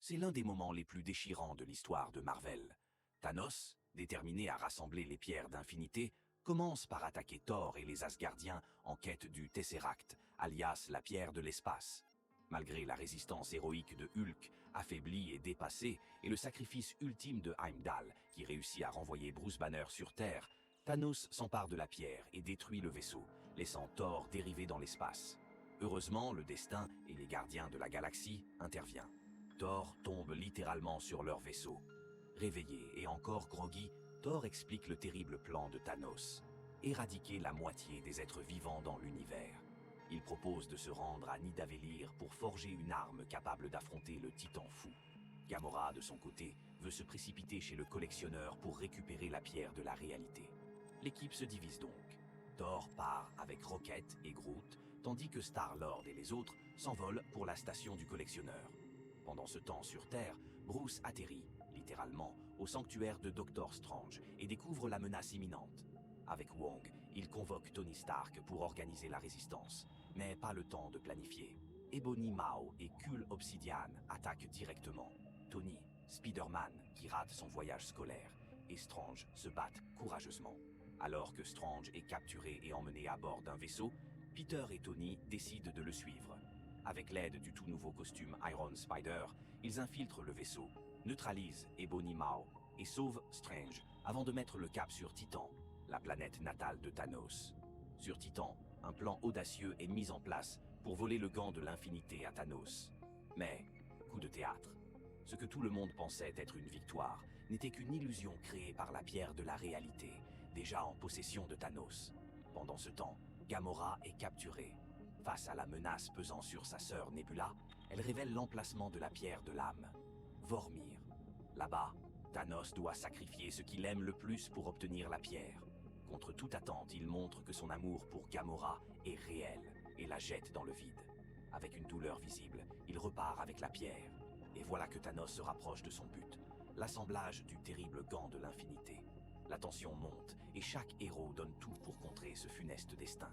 C'est l'un des moments les plus déchirants de l'histoire de Marvel. Thanos, déterminé à rassembler les pierres d'infinité, commence par attaquer Thor et les Asgardiens en quête du Tesseract, alias la pierre de l'espace. Malgré la résistance héroïque de Hulk, affaibli et dépassé, et le sacrifice ultime de Heimdall, qui réussit à renvoyer Bruce Banner sur Terre, Thanos s'empare de la pierre et détruit le vaisseau, laissant Thor dériver dans l'espace. Heureusement, le destin et les gardiens de la galaxie interviennent. Thor tombe littéralement sur leur vaisseau. Réveillé et encore groggy, Thor explique le terrible plan de Thanos: éradiquer la moitié des êtres vivants dans l'univers. Il propose de se rendre à Nidavellir pour forger une arme capable d'affronter le Titan fou. Gamora, de son côté, veut se précipiter chez le collectionneur pour récupérer la pierre de la réalité. L'équipe se divise donc. Thor part avec Rocket et Groot, tandis que Star-Lord et les autres s'envolent pour la station du collectionneur. Pendant ce temps sur Terre, Bruce atterrit, littéralement, au sanctuaire de Doctor Strange et découvre la menace imminente. Avec Wong, il convoque Tony Stark pour organiser la résistance, mais pas le temps de planifier. Ebony Maw et Kul Obsidian attaquent directement. Tony, Spider-Man, qui rate son voyage scolaire, et Strange se battent courageusement. Alors que Strange est capturé et emmené à bord d'un vaisseau, Peter et Tony décident de le suivre. Avec l'aide du tout nouveau costume Iron Spider, ils infiltrent le vaisseau, neutralisent Ebony Maw et sauvent Strange avant de mettre le cap sur Titan, la planète natale de Thanos. Sur Titan, un plan audacieux est mis en place pour voler le gant de l'infinité à Thanos. Mais, coup de théâtre. Ce que tout le monde pensait être une victoire n'était qu'une illusion créée par la pierre de la réalité, déjà en possession de Thanos. Pendant ce temps, Gamora est capturée. Face à la menace pesant sur sa sœur Nebula, elle révèle l'emplacement de la pierre de l'âme, Vormir. Là-bas, Thanos doit sacrifier ce qu'il aime le plus pour obtenir la pierre. Contre toute attente, il montre que son amour pour Gamora est réel et la jette dans le vide. Avec une douleur visible, il repart avec la pierre. Et voilà que Thanos se rapproche de son but, l'assemblage du terrible gant de l'infinité. La tension monte et chaque héros donne tout pour contrer ce funeste destin.